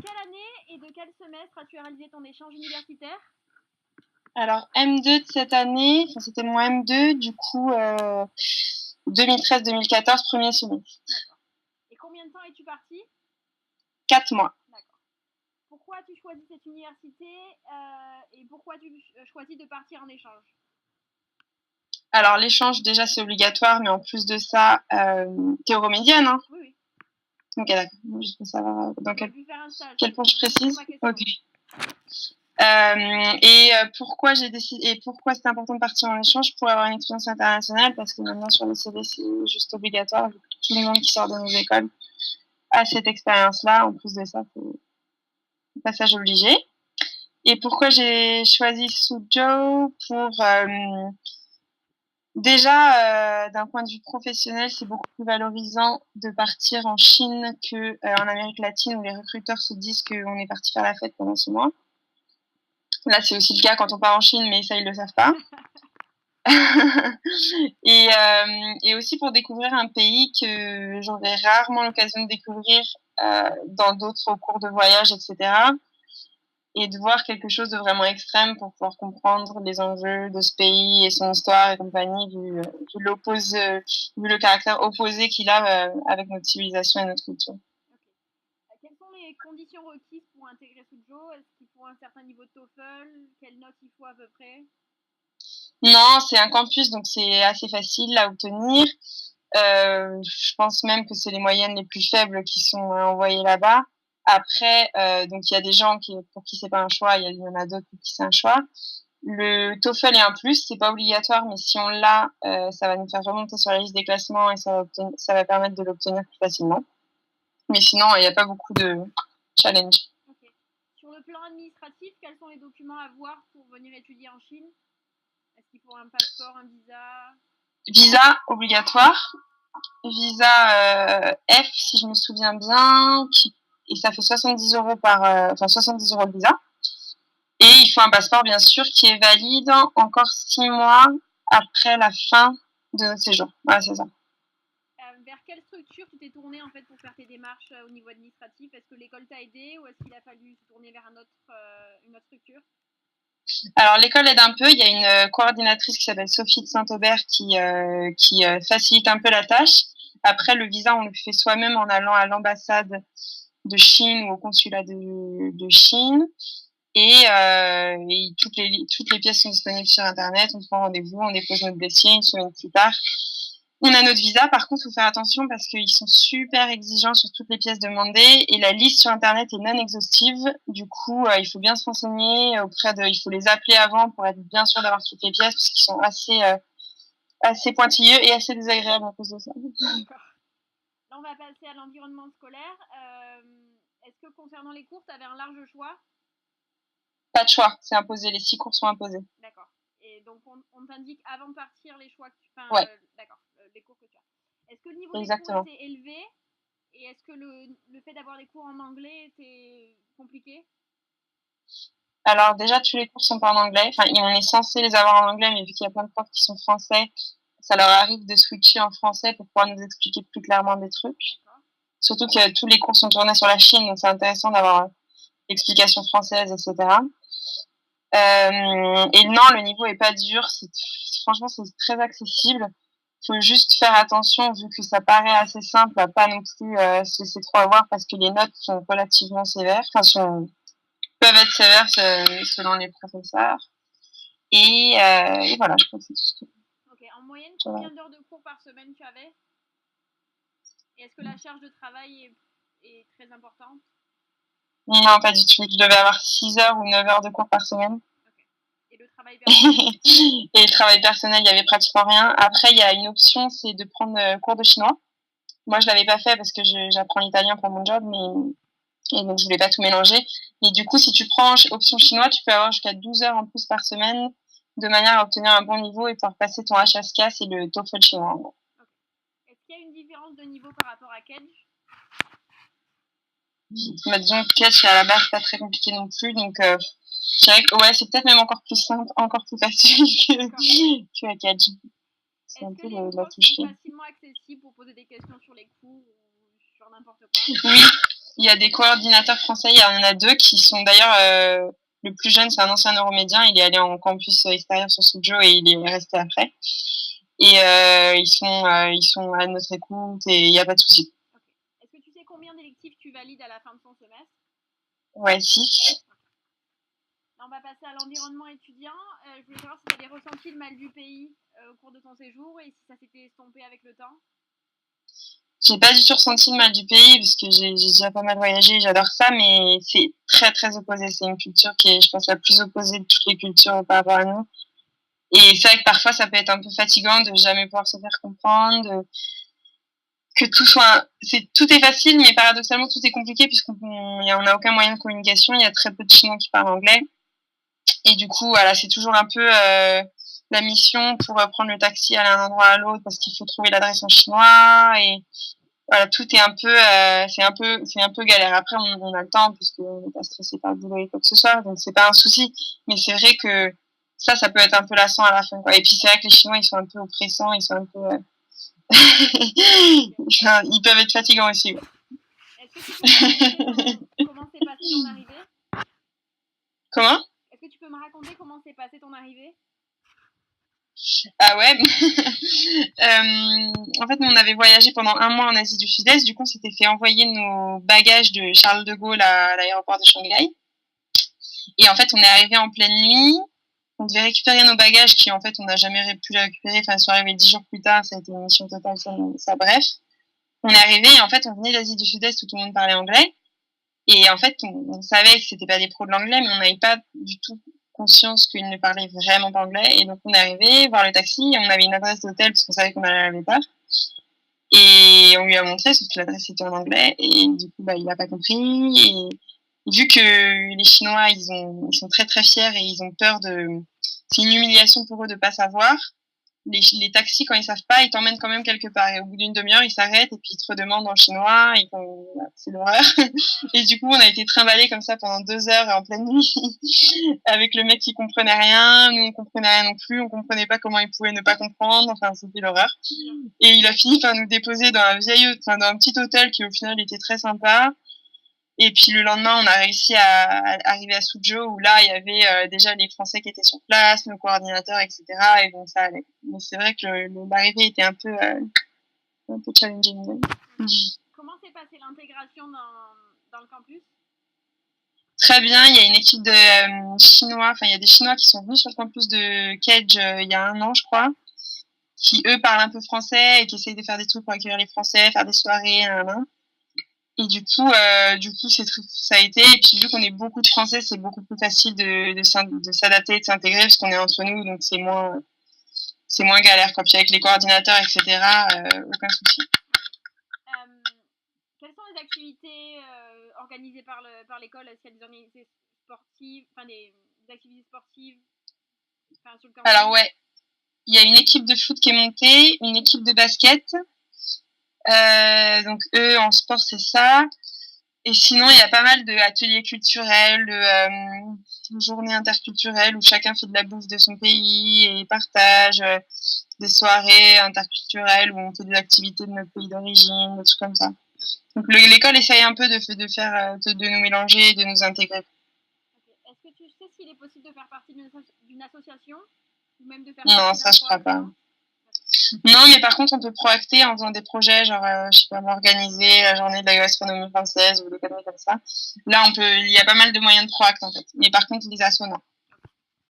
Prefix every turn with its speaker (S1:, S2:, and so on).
S1: quelle année et de quel semestre as-tu réalisé ton échange universitaire?
S2: Alors, M2 de cette année, enfin, c'était mon M2, du coup, 2013-2014, premier semestre.
S1: D'accord. Et combien de temps es-tu parti?
S2: 4 mois.
S1: D'accord. Pourquoi as-tu choisi cette université et pourquoi as-tu choisi de partir en échange?
S2: Alors, l'échange, déjà, c'est obligatoire, mais en plus de ça, t'es euromédiane, hein?
S1: Oui, oui.
S2: Ok, d'accord. Je veux savoir dans
S1: Tu as pu faire un stage.
S2: quel point je
S1: C'est
S2: précise.
S1: ma question.
S2: Ok. Pourquoi j'ai décidé et pourquoi c'est important de partir en échange pour avoir une expérience internationale, parce que maintenant sur le CV c'est juste obligatoire, tout le monde qui sort de nos écoles a cette expérience-là. En plus de ça, c'est passage obligé. Et pourquoi j'ai choisi Suzhou pour déjà d'un point de vue professionnel, c'est beaucoup plus valorisant de partir en Chine que en Amérique latine où les recruteurs se disent qu'on est parti faire la fête pendant 6 mois. Là, c'est aussi le cas quand on part en Chine, mais ça, ils le savent pas. Et aussi pour découvrir un pays que j'aurais rarement l'occasion de découvrir dans d'autres cours de voyage, etc. Et de voir quelque chose de vraiment extrême pour pouvoir comprendre les enjeux de ce pays et son histoire et compagnie, vu le caractère opposé qu'il a avec notre civilisation et notre culture.
S1: Okay. Quelles sont les conditions requises pour intégrer Suzhou? Est-ce qu'il faut un certain niveau de TOEFL? Quelle note il faut à peu près?
S2: Non, c'est un campus, donc c'est assez facile à obtenir. Je pense même que c'est les moyennes les plus faibles qui sont envoyées là-bas. Après, donc il y a des gens pour qui c'est pas un choix, il y en a d'autres pour qui c'est un choix. Le TOEFL est un plus, c'est pas obligatoire, mais si on l'a, ça va nous faire remonter sur la liste des classements et ça va permettre de l'obtenir plus facilement. Mais sinon, il n'y a pas beaucoup de challenge.
S1: Okay. Sur le plan administratif, quels sont les documents à voir pour venir étudier en Chine? Est-ce qu'il faut un passeport, un visa?
S2: Visa obligatoire, visa F si je me souviens bien, et ça fait 70 € 70 € le visa. Et il faut un passeport, bien sûr, qui est valide encore 6 mois après la fin de notre séjour. Voilà, c'est ça.
S1: Vers quelle structure tu t'es tourné en fait pour faire tes démarches au niveau administratif? Est-ce que l'école t'a aidé ou est-ce qu'il a fallu se tourner vers une autre structure?
S2: Alors, l'école aide un peu. Il y a une coordinatrice qui s'appelle Sophie de Saint-Aubert qui facilite un peu la tâche. Après, le visa, on le fait soi-même en allant à l'ambassade de Chine ou au consulat de Chine. Et toutes les pièces sont disponibles sur Internet. On prend rendez-vous, on dépose notre dossier une semaine plus tard. On a notre visa, par contre, il faut faire attention parce qu'ils sont super exigeants sur toutes les pièces demandées et la liste sur Internet est non exhaustive. Du coup, il faut bien se renseigner il faut les appeler avant pour être bien sûr d'avoir toutes les pièces parce qu'ils sont assez pointilleux et assez désagréables à cause de ça.
S1: D'accord. Là, on va passer à l'environnement scolaire. Est-ce que concernant les cours, tu avais un large choix?
S2: Pas de choix, c'est imposé, les 6 cours sont imposés.
S1: D'accord. Et donc, on t'indique avant de partir les choix que tu... Enfin,
S2: Ouais,
S1: d'accord, les cours que tu as. Est-ce que le niveau des cours
S2: exactement.
S1: était élevé? Et est-ce que le fait d'avoir des cours en anglais était compliqué?
S2: Alors déjà, tous les cours sont pas en anglais. Enfin, on est censé les avoir en anglais, mais vu qu'il y a plein de profs qui sont français, ça leur arrive de switcher en français pour pouvoir nous expliquer plus clairement des trucs.
S1: D'accord.
S2: Surtout que tous les cours sont tournés sur la Chine, donc c'est intéressant d'avoir l'explication française, etc. Et non, le niveau est pas dur. Franchement, c'est très accessible. Faut juste faire attention, vu que ça paraît assez simple, à pas non plus se laisser trop avoir parce que les notes sont relativement sévères, peuvent être sévères selon les professeurs. Et voilà, je crois que c'est tout ce que
S1: Ok. En moyenne,
S2: je
S1: combien d'heures de cours par semaine tu avais? Et est-ce que la charge de travail est très importante?
S2: Non, pas du tout. Je devais avoir 6 heures ou 9 heures de cours par semaine.
S1: Ok. Et le travail personnel?
S2: Et le travail personnel, il y avait pratiquement rien. Après, il y a une option, c'est de prendre cours de chinois. Moi, je l'avais pas fait parce que j'apprends l'italien pour mon job, et donc je voulais pas tout mélanger. Et du coup, si tu prends option chinois, tu peux avoir jusqu'à 12 heures en plus par semaine, de manière à obtenir un bon niveau et pouvoir passer ton HSK, c'est le TOEFL chinois.
S1: Ok. Est-ce qu'il y a une différence de niveau par rapport à Kedge?
S2: Mais disons que Kedge, à la base, c'est pas très compliqué non plus, donc je dirais que ouais, c'est peut-être même encore plus simple, encore plus facile que à Kedge. C'est un
S1: Est-ce que
S2: peu
S1: les
S2: la
S1: profs
S2: touche.
S1: sont facilement accessibles pour poser des questions sur les cours? genre n'importe quoi.
S2: Oui, il y a des coordinateurs français, il y en a 2 qui sont d'ailleurs, le plus jeune, c'est un ancien euromédien, il est allé en campus extérieur sur Suzhou et il est resté après. Et ils sont à notre écoute et il n'y a pas de souci.
S1: Okay. Est-ce que tu sais combien d'électifs tu valides à la fin de ton semestre?
S2: Ouais, 6.
S1: On va passer à l'environnement étudiant. Je voulais savoir si tu avais ressenti le mal du pays au cours de ton séjour et si ça s'était estompé avec le temps.
S2: J'ai pas du tout ressenti le mal du pays parce que j'ai déjà pas mal voyagé, j'adore ça, mais c'est très très opposé. C'est une culture qui est, je pense, la plus opposée de toutes les cultures par rapport à nous. Et c'est vrai que parfois ça peut être un peu fatigant de jamais pouvoir se faire comprendre, que tout est facile, mais paradoxalement tout est compliqué puisqu'on n'a aucun moyen de communication. Il y a très peu de Chinois qui parlent anglais. Et du coup, voilà, c'est toujours un peu la mission pour prendre le taxi, aller d'un endroit à l'autre parce qu'il faut trouver l'adresse en chinois et voilà, tout est un peu, c'est un peu galère. Après, on a le temps puisqu'on n'est pas stressé par le boulot et quoi que ce soit, donc c'est pas un souci. Mais c'est vrai que ça peut être un peu lassant à la fin, quoi. Et puis c'est vrai que les Chinois, ils sont un peu oppressants, ils sont un peu, ils peuvent être fatigants aussi. Ouais.
S1: Est-ce que tu peux me raconter comment s'est passée ton arrivée?
S2: Comment?
S1: Est-ce que tu peux me raconter comment s'est passée ton arrivée?
S2: Ah ouais. En fait, nous, on avait voyagé pendant 1 mois en Asie du Sud-Est. Du coup, on s'était fait envoyer nos bagages de Charles de Gaulle à l'aéroport de Shanghai. Et en fait, on est arrivé en pleine nuit. On devait récupérer nos bagages qui, en fait, on n'a jamais pu les récupérer. Enfin, ils sont arrivés 10 jours plus tard. Ça a été une mission totale, ça bref. On est arrivé et en fait, on venait d'Asie du Sud-Est où tout le monde parlait anglais. Et en fait, on savait que c'était pas des pros de l'anglais, mais on n'avait pas du tout conscience qu'ils ne parlaient vraiment pas anglais. Et donc, on est arrivé voir le taxi. Et on avait une adresse d'hôtel parce qu'on savait qu'on allait à l'hôtel. Et on lui a montré, sauf que l'adresse était en anglais. Et du coup, il n'a pas compris. Et vu que les Chinois, ils sont très très fiers et ils ont peur de... C'est une humiliation pour eux de pas savoir. Les taxis, quand ils savent pas, ils t'emmènent quand même quelque part. Et au bout d'une demi-heure, ils s'arrêtent et puis ils te redemandent en chinois. Et c'est l'horreur. Et du coup, on a été trimballés comme ça pendant 2 heures en pleine nuit avec le mec qui comprenait rien. Nous, on comprenait rien non plus. On comprenait pas comment il pouvait ne pas comprendre. Enfin, c'était l'horreur. Et il a fini par nous déposer dans dans un petit hôtel qui au final était très sympa. Et puis le lendemain, on a réussi à arriver à Suzhou où là, il y avait déjà les Français qui étaient sur place, nos coordinateurs, etc. Et donc ça allait. Mais c'est vrai que l'arrivée était un peu challenging.
S1: Comment s'est passée l'intégration dans le campus?
S2: Très bien, il y a une équipe de Chinois, enfin il y a des Chinois qui sont venus sur le campus de Cage il y a 1 an, je crois, qui eux parlent un peu français et qui essayent de faire des trucs pour accueillir les Français, faire des soirées, Et du coup, ça a été. Et puis vu qu'on est beaucoup de Français, c'est beaucoup plus facile de s'adapter, de s'intégrer parce qu'on est entre nous, donc c'est moins galère. Quoi. Puis avec les coordinateurs, etc., aucun souci.
S1: Quelles sont les activités organisées par l'école? Est-ce qu'il y a des activités sportives, des activités sportives sur le campus?
S2: Alors ouais, il y a une équipe de foot qui est montée, une équipe de basket. Donc eux, en sport, c'est ça. Et sinon, il y a pas mal d'ateliers culturels, de journées interculturelles où chacun fait de la bouffe de son pays et partage, des soirées interculturelles où on fait des activités de notre pays d'origine, des trucs comme ça. Donc l'école essaye un peu de nous mélanger, de nous intégrer.
S1: Okay. Est-ce que tu sais s'il est possible de faire partie d'une association ou même de faire
S2: Non, ça je crois pas. Non, mais par contre, on peut proacter en faisant des projets, genre, je sais pas, organiser la journée de la gastronomie française ou des conneries comme ça. Là, il y a pas mal de moyens de proact, en fait. Mais par contre, les assos, non.